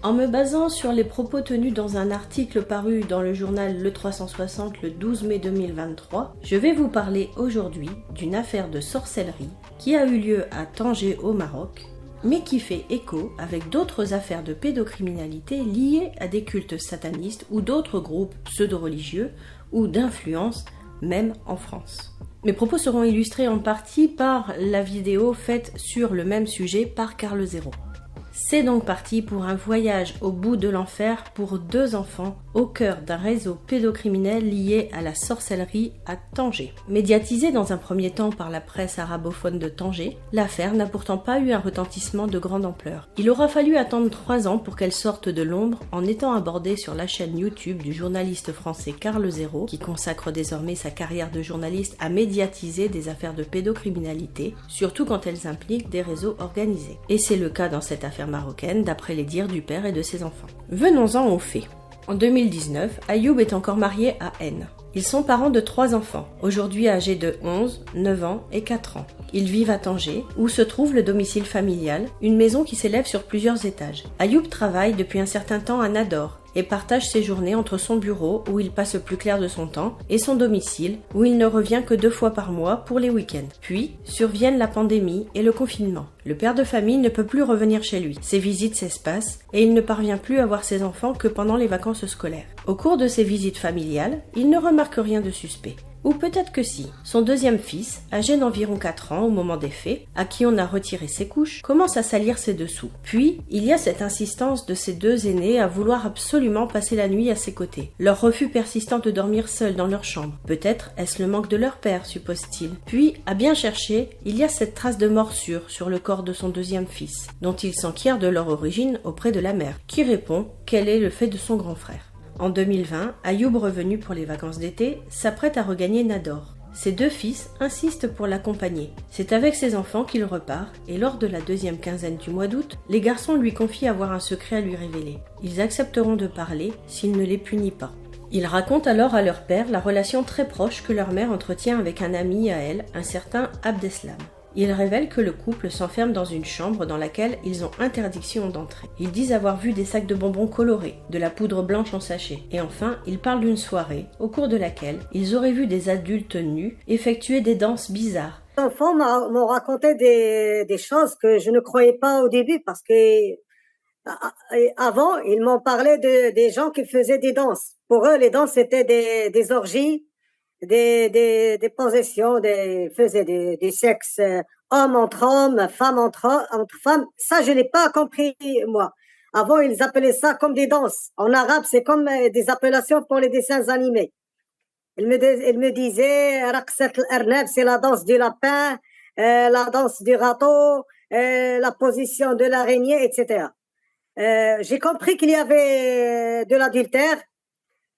En me basant sur les propos tenus dans un article paru dans le journal Le 360 le 12 mai 2023, je vais vous parler aujourd'hui d'une affaire de sorcellerie qui a eu lieu à Tanger au Maroc, mais qui fait écho avec d'autres affaires de pédocriminalité liées à des cultes satanistes ou d'autres groupes pseudo-religieux ou d'influence, même en France. Mes propos seront illustrés en partie par la vidéo faite sur le même sujet par Carl Zero. C'est donc parti pour un voyage au bout de l'enfer pour 2 enfants au cœur d'un réseau pédocriminel lié à la sorcellerie à Tanger. Médiatisée dans un premier temps par la presse arabophone de Tanger, l'affaire n'a pourtant pas eu un retentissement de grande ampleur. Il aura fallu attendre 3 ans pour qu'elle sorte de l'ombre en étant abordée sur la chaîne YouTube du journaliste français Carl Zero, qui consacre désormais sa carrière de journaliste à médiatiser des affaires de pédocriminalité, surtout quand elles impliquent des réseaux organisés. Et c'est le cas dans cette affaire marocaine, d'après les dires du père et de ses enfants. Venons-en aux faits. En 2019, Ayoub est encore marié à N. Ils sont parents de 3 enfants, aujourd'hui âgés de 11, 9 ans et 4 ans. Ils vivent à Tanger, où se trouve le domicile familial, une maison qui s'élève sur plusieurs étages. Ayoub travaille depuis un certain temps à Nador et partage ses journées entre son bureau, où il passe le plus clair de son temps, et son domicile, où il ne revient que 2 fois par mois pour les week-ends. Puis, surviennent la pandémie et le confinement. Le père de famille ne peut plus revenir chez lui. Ses visites s'espacent et il ne parvient plus à voir ses enfants que pendant les vacances scolaires. Au cours de ces visites familiales, il ne remarque rien de suspect. Ou peut-être que si. Son deuxième fils, âgé d'environ 4 ans au moment des faits, à qui on a retiré ses couches, commence à salir ses dessous. Puis, il y a cette insistance de ses 2 aînés à vouloir absolument passer la nuit à ses côtés. Leur refus persistant de dormir seuls dans leur chambre. Peut-être est-ce le manque de leur père, suppose-t-il. Puis, à bien chercher, il y a cette trace de morsure sur le corps de son deuxième fils, dont il s'enquiert de leur origine auprès de la mère, qui répond qu'elle est le fait de son grand frère. En 2020, Ayoub, revenu pour les vacances d'été, s'apprête à regagner Nador. Ses 2 fils insistent pour l'accompagner. C'est avec ses enfants qu'il repart et lors de la 2e quinzaine du mois d'août, les garçons lui confient avoir un secret à lui révéler. Ils accepteront de parler s'il ne les punit pas. Ils racontent alors à leur père la relation très proche que leur mère entretient avec un ami à elle, un certain Abdeslam. Ils révèlent que le couple s'enferme dans une chambre dans laquelle ils ont interdiction d'entrer. Ils disent avoir vu des sacs de bonbons colorés, de la poudre blanche en sachet. Et enfin, ils parlent d'une soirée au cours de laquelle ils auraient vu des adultes nus effectuer des danses bizarres. Les enfants m'ont raconté des choses que je ne croyais pas au début parce que avant, ils m'ont parlé des gens qui faisaient des danses. Pour eux, les danses c'était des orgies, des possessions, faisaient des sexes hommes entre hommes, femmes entre femmes. Ça, je n'ai pas compris, moi. Avant, ils appelaient ça comme des danses. En arabe, c'est comme des appellations pour les dessins animés. Ils me disaient, Raqsat al-Arnab, c'est la danse du lapin, la danse du râteau, la position de l'araignée, etc. J'ai compris qu'il y avait de l'adultère,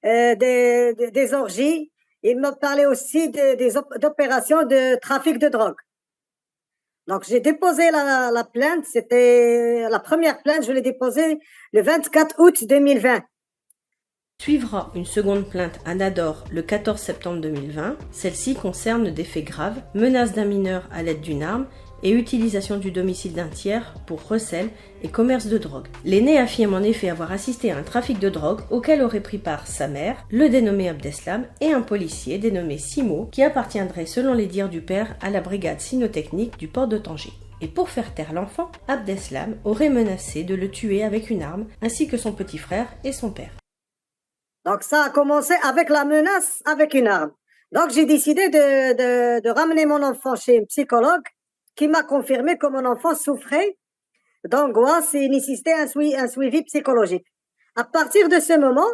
des orgies. Il me parlait aussi d'opérations de trafic de drogue. Donc, j'ai déposé la plainte. C'était la première plainte, je l'ai déposée le 24 août 2020. Suivra une seconde plainte à Nador le 14 septembre 2020. Celle-ci concerne des faits graves, menace d'un mineur à l'aide d'une arme et utilisation du domicile d'un tiers pour recel et commerce de drogue. L'aîné affirme en effet avoir assisté à un trafic de drogue auquel aurait pris part sa mère, le dénommé Abdeslam, et un policier dénommé Simo, qui appartiendrait selon les dires du père à la brigade cynotechnique du port de Tanger. Et pour faire taire l'enfant, Abdeslam aurait menacé de le tuer avec une arme, ainsi que son petit frère et son père. Donc ça a commencé avec la menace, avec une arme. Donc j'ai décidé de ramener mon enfant chez un psychologue qui m'a confirmé que mon enfant souffrait d'angoisse et nécessitait un suivi psychologique. À partir de ce moment,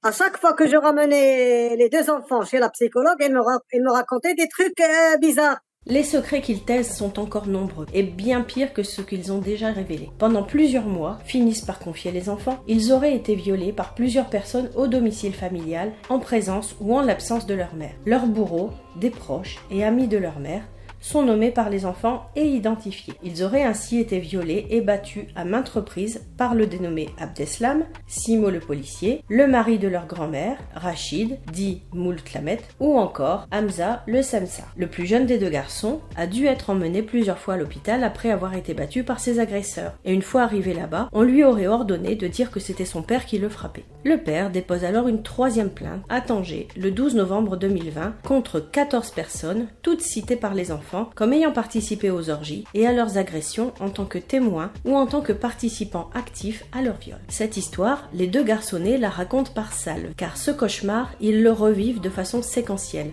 à chaque fois que je ramenais les 2 enfants chez la psychologue, elle me racontait des trucs bizarres. Les secrets qu'ils taisent sont encore nombreux et bien pires que ceux qu'ils ont déjà révélés. Pendant plusieurs mois, finissent par confier les enfants, ils auraient été violés par plusieurs personnes au domicile familial, en présence ou en l'absence de leur mère. Leurs bourreaux, des proches et amis de leur mère, sont nommés par les enfants et identifiés. Ils auraient ainsi été violés et battus à maintes reprises par le dénommé Abdeslam, Simo le policier, le mari de leur grand-mère, Rachid, dit Moul Tlamet, ou encore Hamza le Samsa. Le plus jeune des deux garçons a dû être emmené plusieurs fois à l'hôpital après avoir été battu par ses agresseurs. Et une fois arrivé là-bas, on lui aurait ordonné de dire que c'était son père qui le frappait. Le père dépose alors une troisième plainte à Tanger le 12 novembre 2020 contre 14 personnes, toutes citées par les enfants comme ayant participé aux orgies et à leurs agressions en tant que témoins ou en tant que participants actifs à leur viol. Cette histoire, les deux garçonnets la racontent par salve, car ce cauchemar, ils le revivent de façon séquentielle.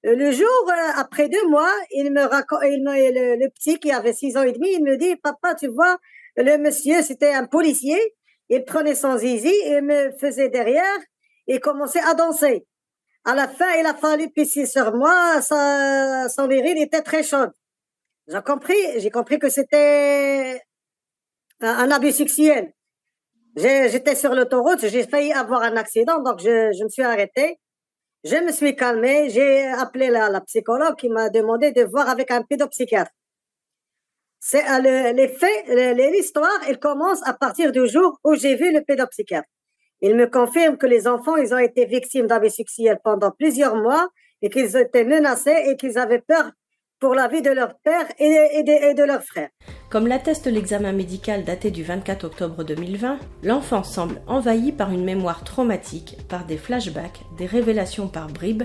Le jour, après 2 mois, le petit qui avait 6 ans et demi, il me dit, papa, tu vois, le monsieur, c'était un policier, il prenait son zizi et me faisait derrière et commençait à danser. À la fin, il a fallu pisser sur moi, son viril était très chaud. J'ai compris que c'était un abus sexuel. J'étais sur l'autoroute, j'ai failli avoir un accident, donc je me suis arrêtée. Je me suis calmée, j'ai appelé la psychologue qui m'a demandé de voir avec un pédopsychiatre. C'est les faits, l'histoire, elle commence à partir du jour où j'ai vu le pédopsychiatre. Il me confirme que les enfants, ils ont été victimes d'abus sexuels pendant plusieurs mois et qu'ils étaient menacés et qu'ils avaient peur pour la vie de leur père et de leurs frères. Comme l'atteste l'examen médical daté du 24 octobre 2020, l'enfant semble envahi par une mémoire traumatique, par des flashbacks, des révélations par bribes,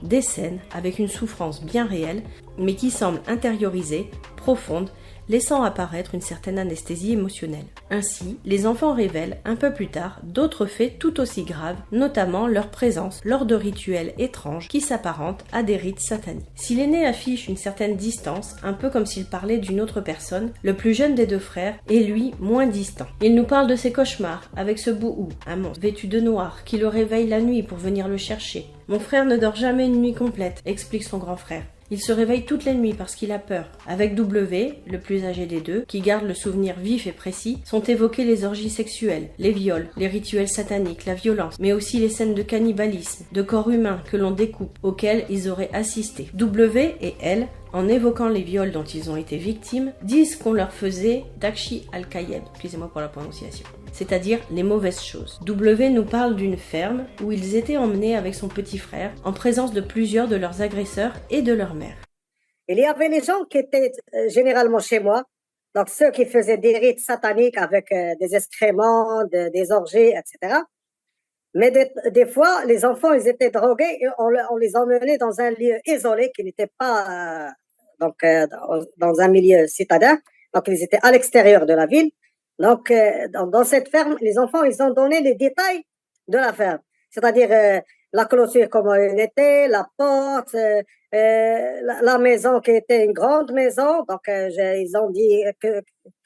des scènes avec une souffrance bien réelle, mais qui semble intériorisée, profonde, laissant apparaître une certaine anesthésie émotionnelle. Ainsi, les enfants révèlent un peu plus tard d'autres faits tout aussi graves, notamment leur présence lors de rituels étranges qui s'apparentent à des rites sataniques. Si l'aîné affiche une certaine distance, un peu comme s'il parlait d'une autre personne, le plus jeune des deux frères est lui moins distant. Il nous parle de ses cauchemars avec ce Bouhou, un monstre vêtu de noir qui le réveille la nuit pour venir le chercher. Mon frère ne dort jamais une nuit complète, explique son grand frère. Il se réveille toutes les nuits parce qu'il a peur. Avec W, le plus âgé des deux, qui garde le souvenir vif et précis, sont évoquées les orgies sexuelles, les viols, les rituels sataniques, la violence, mais aussi les scènes de cannibalisme, de corps humains que l'on découpe, auxquels ils auraient assisté. W et L, en évoquant les viols dont ils ont été victimes, disent qu'on leur faisait Dakshi al-Kayeb, excusez-moi pour la prononciation, c'est-à-dire les mauvaises choses. W nous parle d'une ferme où ils étaient emmenés avec son petit frère, en présence de plusieurs de leurs agresseurs et de leur mère. Il y avait les gens qui étaient généralement chez moi, donc ceux qui faisaient des rites sataniques avec des excréments, des orgies, etc. Mais des fois, les enfants, ils étaient drogués et on les emmenait dans un lieu isolé qui n'était pas dans un milieu citadin. Donc, ils étaient à l'extérieur de la ville. Donc, dans cette ferme, les enfants, ils ont donné les détails de la ferme. C'est-à-dire la clôture, comment elle était, la porte, la maison qui était une grande maison. Donc, ils ont dit que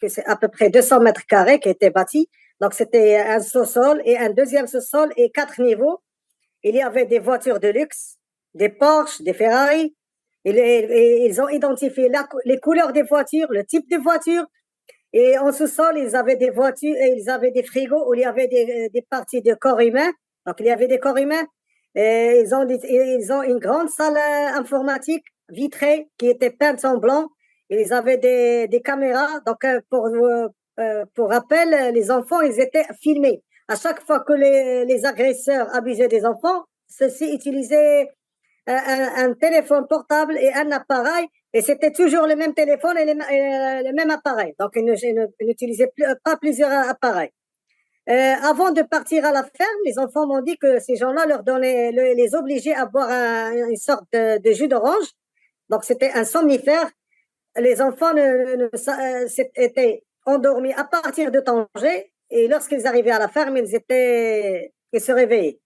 c'est à peu près 200 mètres carrés qui étaient bâtis. Donc, c'était un sous-sol et un deuxième sous-sol et 4 niveaux. Il y avait des voitures de luxe, des Porsche, des Ferrari. Ils ont identifié les couleurs des voitures, le type de voiture. Et en sous-sol, ils avaient des voitures et ils avaient des frigos où il y avait des parties de corps humains. Donc, il y avait des corps humains. Et ils ont une grande salle informatique vitrée qui était peinte en blanc. Et ils avaient des caméras. Donc, pour rappel, les enfants, ils étaient filmés. À chaque fois que les agresseurs abusaient des enfants, ceux-ci utilisaient un téléphone portable et un appareil, et c'était toujours le même téléphone et le même appareil. Donc, ils n'utilisaient pas plusieurs appareils. Avant de partir à la ferme, les enfants m'ont dit que ces gens-là les obligeaient à boire une sorte de jus d'orange. Donc, c'était un somnifère. Les enfants étaient endormis à partir de Tanger, et lorsqu'ils arrivaient à la ferme, ils se réveillaient.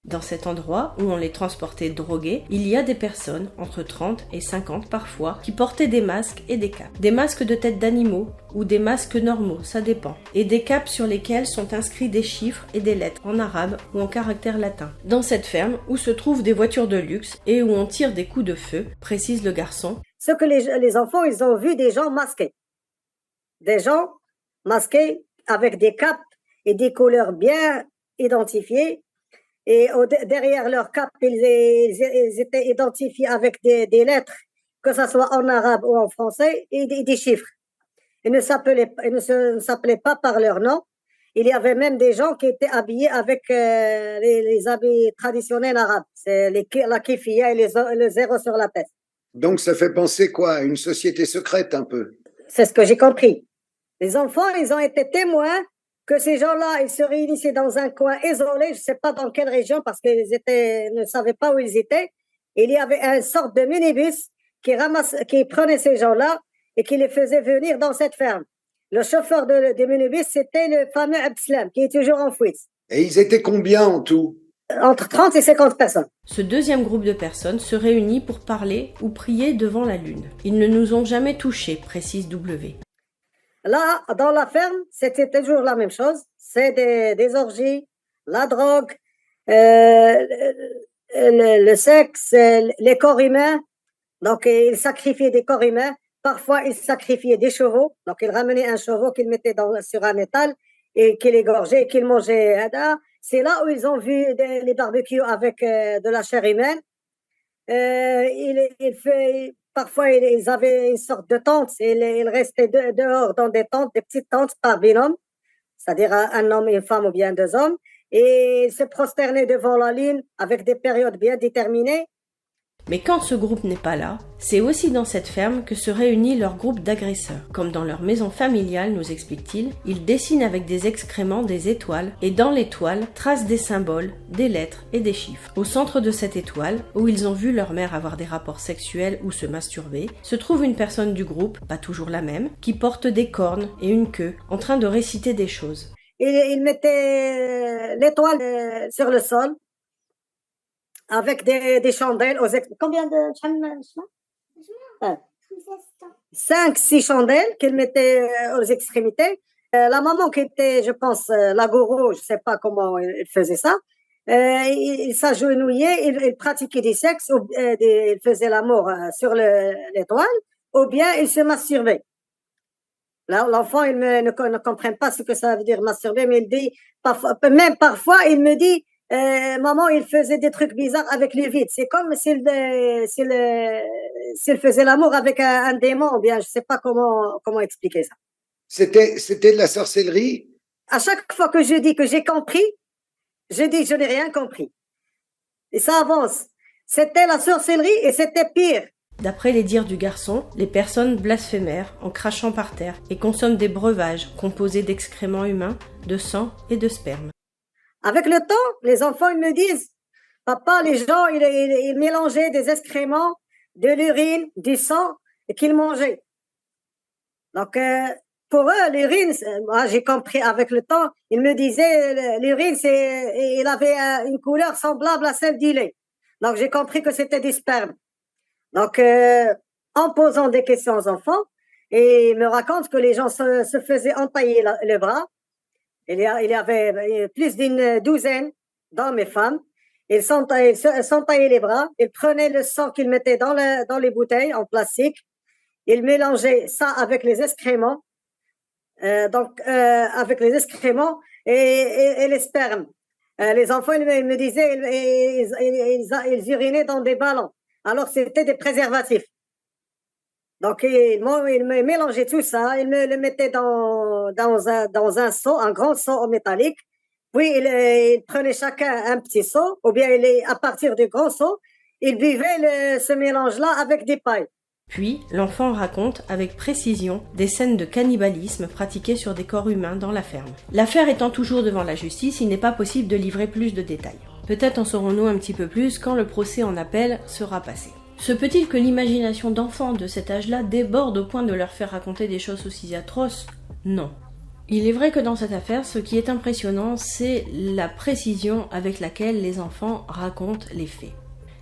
Dans cet endroit où on les transportait drogués, il y a des personnes, entre 30 et 50 parfois, qui portaient des masques et des capes. Des masques de tête d'animaux ou des masques normaux, ça dépend. Et des capes sur lesquelles sont inscrits des chiffres et des lettres en arabe ou en caractère latin. Dans cette ferme où se trouvent des voitures de luxe et où on tire des coups de feu, précise le garçon. Ce que les enfants, ils ont vu des gens masqués. Des gens masqués avec des capes et des couleurs bien identifiées. Et derrière leur cape, ils étaient identifiés avec des lettres que ce soit en arabe ou en français, et des chiffres. Ils ne s'appelaient pas par leur nom. Il y avait même des gens qui étaient habillés avec les habits traditionnels arabes. C'est la kifia et le zéro sur la tête. Donc ça fait penser quoi? À une société secrète un peu. C'est ce que j'ai compris. Les enfants, ils ont été témoins que ces gens-là, ils se réunissaient dans un coin isolé, je ne sais pas dans quelle région, parce qu'ils ne savaient pas où ils étaient. Il y avait une sorte de minibus qui prenait ces gens-là et qui les faisait venir dans cette ferme. Le chauffeur de minibus, c'était le fameux Abdeslam, qui est toujours en fuite. Et ils étaient combien en tout? Entre 30 et 50 personnes. Ce deuxième groupe de personnes se réunit pour parler ou prier devant la lune. Ils ne nous ont jamais touchés, précise W. Là, dans la ferme, c'était toujours la même chose. C'est des orgies, la drogue, le sexe, les corps humains. Donc, ils sacrifiaient des corps humains. Parfois, ils sacrifiaient des chevaux. Donc, ils ramenaient un chevau qu'ils mettaient sur un étal et qu'ils égorgeaient et qu'ils mangeaient. C'est là où ils ont vu les barbecues avec de la chair humaine. Parfois, ils avaient une sorte de tente. Ils restaient dehors dans des tentes, des petites tentes par binôme, c'est-à-dire un homme et une femme ou bien deux hommes. Et ils se prosternaient devant la lune avec des périodes bien déterminées. Mais quand ce groupe n'est pas là, c'est aussi dans cette ferme que se réunit leur groupe d'agresseurs. Comme dans leur maison familiale, nous explique-t-il, ils dessinent avec des excréments des étoiles et dans l'étoile tracent des symboles, des lettres et des chiffres. Au centre de cette étoile, où ils ont vu leur mère avoir des rapports sexuels ou se masturber, se trouve une personne du groupe, pas toujours la même, qui porte des cornes et une queue, en train de réciter des choses. Ils mettaient l'étoile sur le sol, avec des chandelles. Combien de chandelles? 5-6 chandelles qu'ils mettaient aux extrémités. La maman qui était, je pense, la gourou, je ne sais pas comment il faisait ça, il s'agenouillait, il pratiquait du sexe, il faisait l'amour sur l'étoile, ou bien il se masturbait. L'enfant, il ne comprend pas ce que ça veut dire masturber, mais il dit, même parfois, il me dit, maman, il faisait des trucs bizarres avec le vide. C'est comme s'il faisait l'amour avec un démon, ou bien je ne sais pas comment expliquer ça. C'était de la sorcellerie? À chaque fois que je dis que j'ai compris, je dis je n'ai rien compris. Et ça avance. C'était la sorcellerie et c'était pire. D'après les dires du garçon, les personnes blasphémèrent en crachant par terre et consomment des breuvages composés d'excréments humains, de sang et de sperme. Avec le temps, les enfants ils me disent, papa, les gens ils mélangeaient des excréments, de l'urine, du sang et qu'ils mangeaient. Donc pour eux, l'urine, moi j'ai compris avec le temps, ils me disaient l'urine il avait une couleur semblable à celle du lait. Donc j'ai compris que c'était du sperme. Donc en posant des questions aux enfants, et ils me racontent que les gens se faisaient entailler le bras. Il y avait plus d'une douzaine d'hommes et femmes. Ils s'entaillaient les bras, ils prenaient le sang qu'ils mettaient dans les bouteilles en plastique, ils mélangeaient ça avec les excréments, avec les excréments et les spermes. Les enfants, ils me disaient, ils urinaient dans des ballons. Alors, c'était des préservatifs. Donc, ils mélangeaient tout ça, ils me le mettaient dans un seau, un grand seau en métallique. Puis, ils prenaient chacun un petit seau, ou bien à partir du grand seau, ils buvaient ce mélange-là avec des pailles. Puis, l'enfant raconte avec précision des scènes de cannibalisme pratiquées sur des corps humains dans la ferme. L'affaire étant toujours devant la justice, il n'est pas possible de livrer plus de détails. Peut-être en saurons-nous un petit peu plus quand le procès en appel sera passé. Se peut-il que l'imagination d'enfants de cet âge-là déborde au point de leur faire raconter des choses aussi atroces? Non. Il est vrai que dans cette affaire, ce qui est impressionnant, c'est la précision avec laquelle les enfants racontent les faits.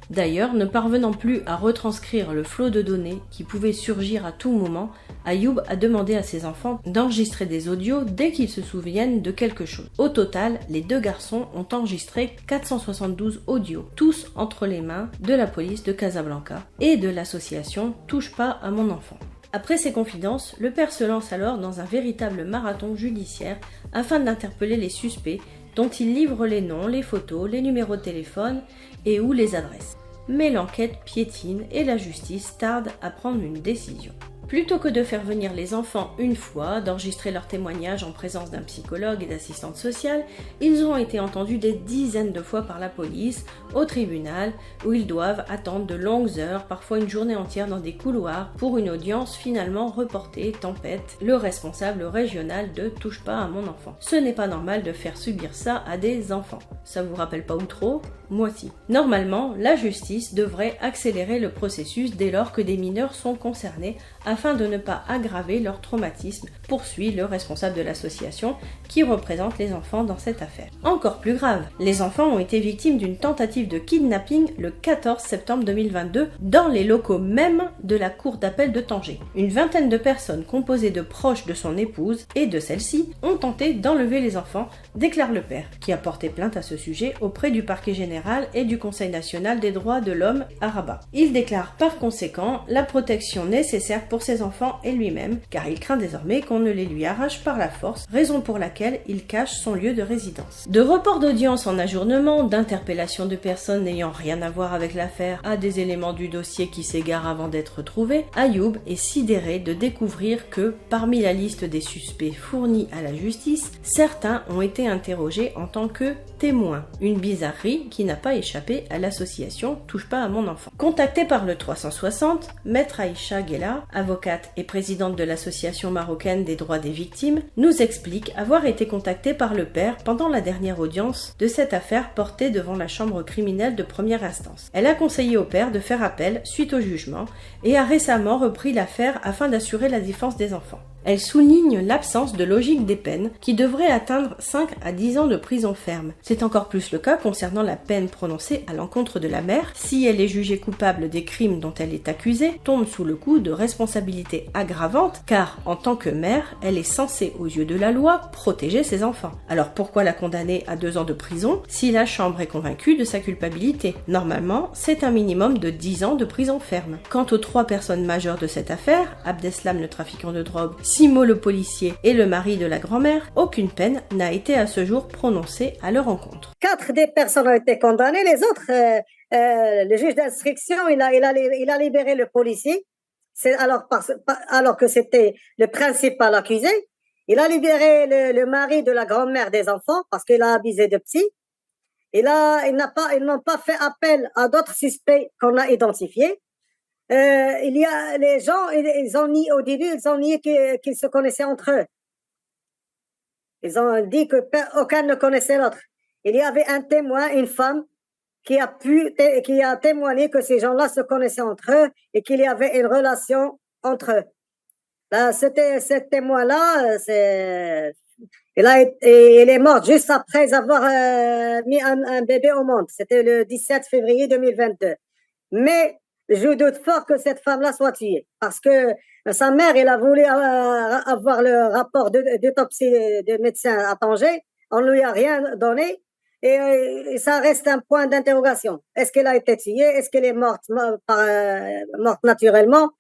D'ailleurs, ne parvenant plus à retranscrire le flot de données qui pouvait surgir à tout moment, Ayoub a demandé à ses enfants d'enregistrer des audios dès qu'ils se souviennent de quelque chose. Au total, les deux garçons ont enregistré 472 audios, tous entre les mains de la police de Casablanca et de l'association Touche pas à mon enfant. Après ces confidences, le père se lance alors dans un véritable marathon judiciaire afin d'interpeller les suspects dont il livre les noms, les photos, les numéros de téléphone et ou les adresses. mais l'enquête piétine et la justice tarde à prendre une décision. Plutôt que de faire venir les enfants une fois, d'enregistrer leurs témoignages en présence d'un psychologue et d'assistante sociale, ils ont été entendus des dizaines de fois par la police, au tribunal, où ils doivent attendre de longues heures, parfois une journée entière dans des couloirs, pour une audience finalement reportée, tempête, le responsable régional de « Touche pas à mon enfant ». Ce n'est pas normal de faire subir ça à des enfants. Ça vous rappelle pas Outreau ? Moi si. Normalement, la justice devrait accélérer le processus dès lors que des mineurs sont concernés afin de ne pas aggraver leur traumatisme, poursuit le responsable de l'association qui représente les enfants dans cette affaire. Encore plus grave, les enfants ont été victimes d'une tentative de kidnapping le 14 septembre 2022 dans les locaux même de la cour d'appel de Tanger. Une vingtaine de personnes composées de proches de son épouse et de celle-ci ont tenté d'enlever les enfants, déclare le père, qui a porté plainte à ce sujet auprès du parquet général et du Conseil national des droits de l'homme à Rabat. Il déclare par conséquent la protection nécessaire pour ses enfants et lui-même, car il craint désormais qu'on ne les lui arrache par la force, raison pour laquelle il cache son lieu de résidence. De report d'audience en ajournement, d'interpellation de personnes n'ayant rien à voir avec l'affaire à des éléments du dossier qui s'égarent avant d'être trouvés, Ayoub est sidéré de découvrir que, parmi la liste des suspects fournis à la justice, certains ont été interrogés en tant que témoins. Une bizarrerie qui n'a pas échappé à l'association Touche pas à mon enfant. Contactée par le 360, Maître Aïcha Guella, avocate et présidente de l'association marocaine des droits des victimes, nous explique avoir été contactée par le père pendant la dernière audience de cette affaire portée devant la chambre criminelle de première instance. Elle a conseillé au père de faire appel suite au jugement et a récemment repris l'affaire afin d'assurer la défense des enfants. Elle souligne l'absence de logique des peines qui devraient atteindre 5 à 10 ans de prison ferme. C'est encore plus le cas concernant la peine prononcée à l'encontre de la mère si elle est jugée coupable des crimes dont elle est accusée, tombe sous le coup de responsabilité aggravante car en tant que mère, elle est censée aux yeux de la loi protéger ses enfants. Alors pourquoi la condamner à 2 ans de prison si la chambre est convaincue de sa culpabilité? Normalement, c'est un minimum de 10 ans de prison ferme. Quant aux 3 personnes majeures de cette affaire, Abdeslam le trafiquant de drogue, Simo le policier et le mari de la grand-mère, aucune peine n'a été à ce jour prononcée à leur encontre. 4 des personnes ont été condamnées, les autres, le juge d'instruction, il a libéré le policier, alors que c'était le principal accusé. Il a libéré le mari de la grand-mère des enfants parce qu'il a abusé de psy. Ils n'ont pas fait appel à d'autres suspects qu'on a identifiés. Il y a les gens, ils ont nié au début, ils ont nié qu'ils se connaissaient entre eux. Ils ont dit que aucun ne connaissait l'autre. Il y avait un témoin, une femme, qui a témoigné que ces gens-là se connaissaient entre eux et qu'il y avait une relation entre eux. Là, ce témoin-là, il est mort juste après avoir mis un bébé au monde. C'était le 17 février 2022. Mais je doute fort que cette femme-là soit tuée parce que sa mère, elle a voulu avoir le rapport d'autopsie de médecin à Tanger. On ne lui a rien donné et ça reste un point d'interrogation. Est-ce qu'elle a été tuée? Est-ce qu'elle est morte naturellement?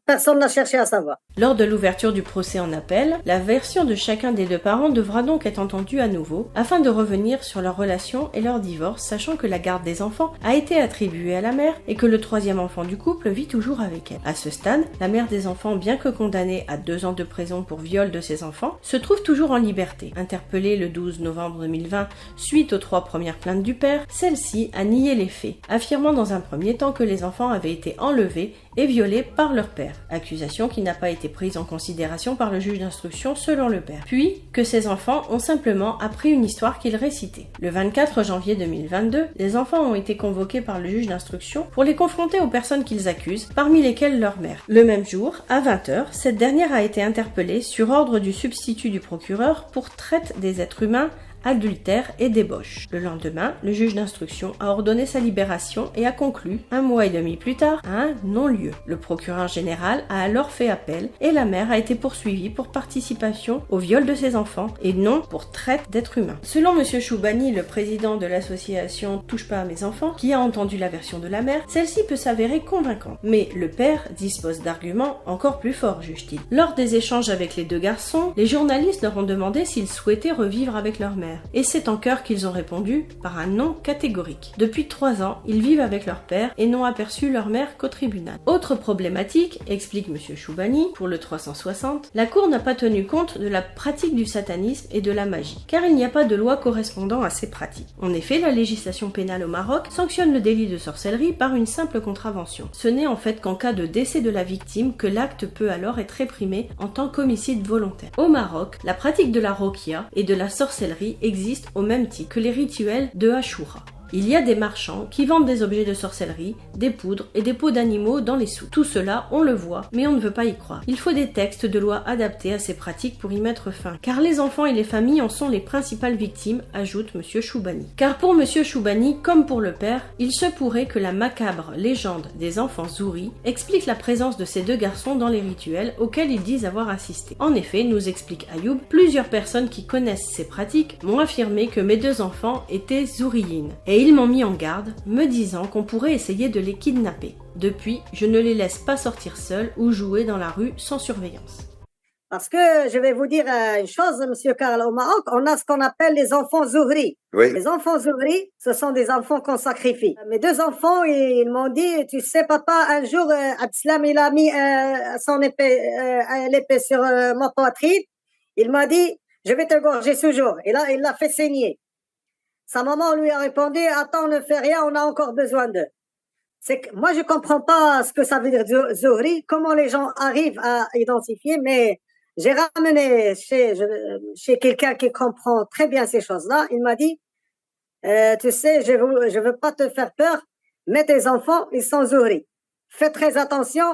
Personne n'a cherché à savoir. Lors de l'ouverture du procès en appel, la version de chacun des 2 parents devra donc être entendue à nouveau afin de revenir sur leur relation et leur divorce, sachant que la garde des enfants a été attribuée à la mère et que le 3e enfant du couple vit toujours avec elle. À ce stade, la mère des enfants, bien que condamnée à 2 ans de prison pour viol de ses enfants, se trouve toujours en liberté. Interpellée le 12 novembre 2020 suite aux 3 premières plaintes du père, celle-ci a nié les faits, affirmant dans un premier temps que les enfants avaient été enlevés et violés par leur père. Accusation qui n'a pas été prise en considération par le juge d'instruction selon le père. Puis que ces enfants ont simplement appris une histoire qu'ils récitaient. Le 24 janvier 2022, les enfants ont été convoqués par le juge d'instruction pour les confronter aux personnes qu'ils accusent, parmi lesquelles leur mère. Le même jour, à 20h, cette dernière a été interpellée sur ordre du substitut du procureur pour traite des êtres humains, adultère et débauche. Le lendemain, le juge d'instruction a ordonné sa libération et a conclu, 1 mois et demi plus tard, à un non-lieu. Le procureur général a alors fait appel et la mère a été poursuivie pour participation au viol de ses enfants et non pour traite d'êtres humains. Selon M. Choubani, le président de l'association Touche pas à mes enfants, qui a entendu la version de la mère, celle-ci peut s'avérer convaincante. Mais le père dispose d'arguments encore plus forts, juge-t-il. Lors des échanges avec les 2 garçons, les journalistes leur ont demandé s'ils souhaitaient revivre avec leur mère. mère. Et c'est en chœur qu'ils ont répondu par un non catégorique. Depuis 3 ans, ils vivent avec leur père et n'ont aperçu leur mère qu'au tribunal. Autre problématique, explique M. Choubani, pour le 360, la Cour n'a pas tenu compte de la pratique du satanisme et de la magie, car il n'y a pas de loi correspondant à ces pratiques. En effet, la législation pénale au Maroc sanctionne le délit de sorcellerie par une simple contravention. Ce n'est en fait qu'en cas de décès de la victime que l'acte peut alors être réprimé en tant qu'homicide volontaire. Au Maroc, la pratique de la roquia et de la sorcellerie existe au même titre que les rituels de Ashura. Il y a des marchands qui vendent des objets de sorcellerie, des poudres et des peaux d'animaux dans les souks. Tout cela, on le voit, mais on ne veut pas y croire. Il faut des textes de loi adaptés à ces pratiques pour y mettre fin. Car les enfants et les familles en sont les principales victimes, ajoute M. Choubani. Car pour M. Choubani, comme pour le père, il se pourrait que la macabre légende des enfants Zouri explique la présence de ces 2 garçons dans les rituels auxquels ils disent avoir assisté. En effet, nous explique Ayoub, plusieurs personnes qui connaissent ces pratiques m'ont affirmé que mes 2 enfants étaient zouriyines. Et ils m'ont mis en garde, me disant qu'on pourrait essayer de les kidnapper. Depuis, je ne les laisse pas sortir seuls ou jouer dans la rue sans surveillance. Parce que je vais vous dire une chose, Monsieur Karl, au Maroc, on a ce qu'on appelle les enfants Zohri. Oui. Les enfants Zohri, ce sont des enfants qu'on sacrifie. Mes 2 enfants, ils m'ont dit, tu sais papa, un jour, Abdeslam, il a mis l'épée sur ma poitrine. Il m'a dit, je vais te gorger ce jour. Et là, il l'a fait saigner. Sa maman lui a répondu, attends, ne fais rien, on a encore besoin d'eux. C'est que moi, je comprends pas ce que ça veut dire Zohri, comment les gens arrivent à identifier, mais j'ai ramené chez quelqu'un qui comprend très bien ces choses-là. Il m'a dit, tu sais, je veux pas te faire peur, mais tes enfants, ils sont Zohri. Fais très attention,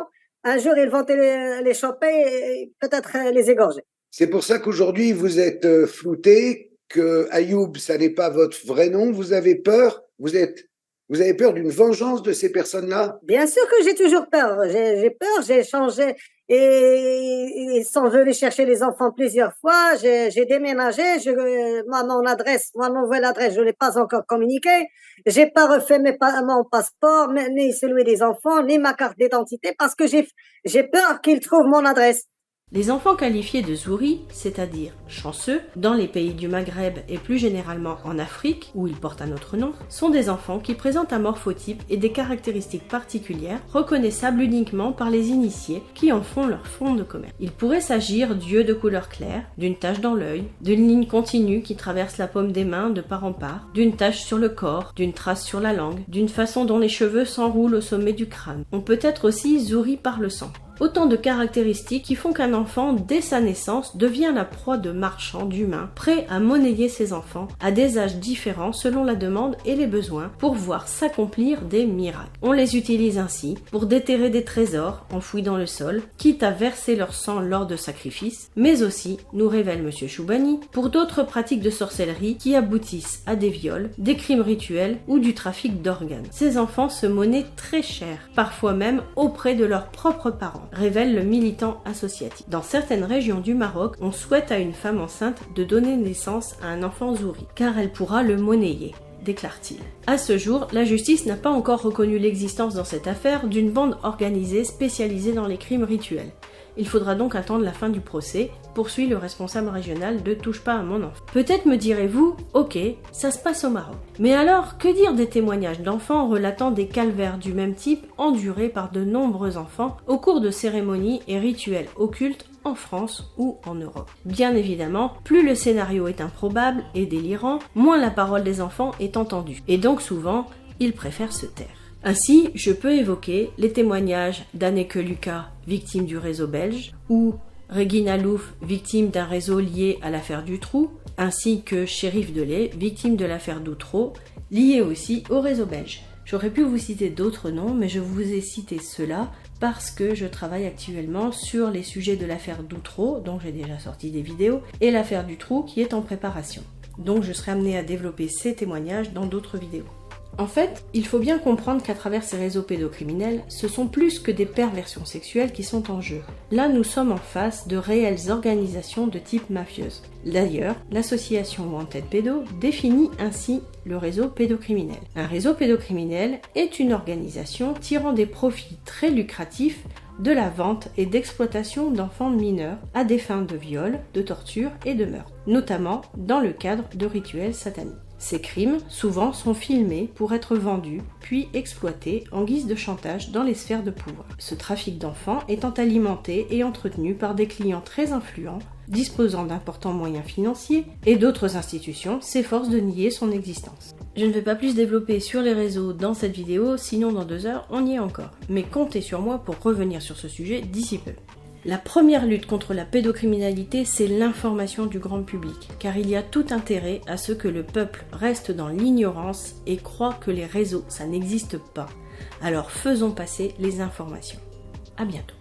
un jour, ils vont te les choper et peut-être les égorger. C'est pour ça qu'aujourd'hui, vous êtes flouté, que Ayoub, ça n'est pas votre vrai nom, vous avez peur, vous avez peur d'une vengeance de ces personnes-là? Bien sûr que j'ai toujours peur. J'ai peur, j'ai changé et ils sont venus chercher les enfants plusieurs fois. J'ai déménagé, ma nouvelle adresse, je l'ai pas encore communiquée. J'ai pas refait mon passeport, ni celui des enfants, ni ma carte d'identité parce que j'ai peur qu'ils trouvent mon adresse. Les enfants qualifiés de Zouri, c'est-à-dire chanceux, dans les pays du Maghreb et plus généralement en Afrique, où ils portent un autre nom, sont des enfants qui présentent un morphotype et des caractéristiques particulières reconnaissables uniquement par les initiés qui en font leur fonds de commerce. Il pourrait s'agir d'yeux de couleur claire, d'une tache dans l'œil, d'une ligne continue qui traverse la paume des mains de part en part, d'une tache sur le corps, d'une trace sur la langue, d'une façon dont les cheveux s'enroulent au sommet du crâne. On peut être aussi Zouri par le sang. Autant de caractéristiques qui font qu'un enfant, dès sa naissance, devient la proie de marchands d'humains, prêts à monnayer ses enfants à des âges différents selon la demande et les besoins pour voir s'accomplir des miracles. On les utilise ainsi pour déterrer des trésors enfouis dans le sol, quitte à verser leur sang lors de sacrifices, mais aussi, nous révèle M. Choubani, pour d'autres pratiques de sorcellerie qui aboutissent à des viols, des crimes rituels ou du trafic d'organes. Ces enfants se monnaient très cher, parfois même auprès de leurs propres parents, révèle le militant associatif. Dans certaines régions du Maroc, on souhaite à une femme enceinte de donner naissance à un enfant Zouri, car elle pourra le monnayer, déclare-t-il. À ce jour, la justice n'a pas encore reconnu l'existence dans cette affaire d'une bande organisée spécialisée dans les crimes rituels. Il faudra donc attendre la fin du procès, poursuit le responsable régional de Touche pas à mon enfant. Peut-être me direz-vous, ok, ça se passe au Maroc. Mais alors, que dire des témoignages d'enfants relatant des calvaires du même type endurés par de nombreux enfants au cours de cérémonies et rituels occultes en France ou en Europe? Bien évidemment, plus le scénario est improbable et délirant, moins la parole des enfants est entendue. Et donc souvent, ils préfèrent se taire. Ainsi, je peux évoquer les témoignages d'Anneke Lucas, victime du réseau belge, ou Regina Louf, victime d'un réseau lié à l'affaire Dutroux, ainsi que Chérif Delay, victime de l'affaire Doutreau, lié aussi au réseau belge. J'aurais pu vous citer d'autres noms, mais je vous ai cité ceux-là parce que je travaille actuellement sur les sujets de l'affaire Doutreau, dont j'ai déjà sorti des vidéos, et l'affaire Dutroux qui est en préparation. Donc je serai amenée à développer ces témoignages dans d'autres vidéos. En fait, il faut bien comprendre qu'à travers ces réseaux pédocriminels, ce sont plus que des perversions sexuelles qui sont en jeu. Là, nous sommes en face de réelles organisations de type mafieuse. D'ailleurs, l'association Wanted Pédo définit ainsi le réseau pédocriminel. Un réseau pédocriminel est une organisation tirant des profits très lucratifs de la vente et d'exploitation d'enfants mineurs à des fins de viol, de torture et de meurtre, notamment dans le cadre de rituels sataniques. Ces crimes, souvent, sont filmés pour être vendus, puis exploités en guise de chantage dans les sphères de pouvoir. Ce trafic d'enfants étant alimenté et entretenu par des clients très influents, disposant d'importants moyens financiers, et d'autres institutions s'efforcent de nier son existence. Je ne vais pas plus développer sur les réseaux dans cette vidéo, sinon dans 2 heures, on y est encore. Mais comptez sur moi pour revenir sur ce sujet d'ici peu. La première lutte contre la pédocriminalité, c'est l'information du grand public, car il y a tout intérêt à ce que le peuple reste dans l'ignorance et croit que les réseaux, ça n'existe pas. Alors faisons passer les informations. À bientôt.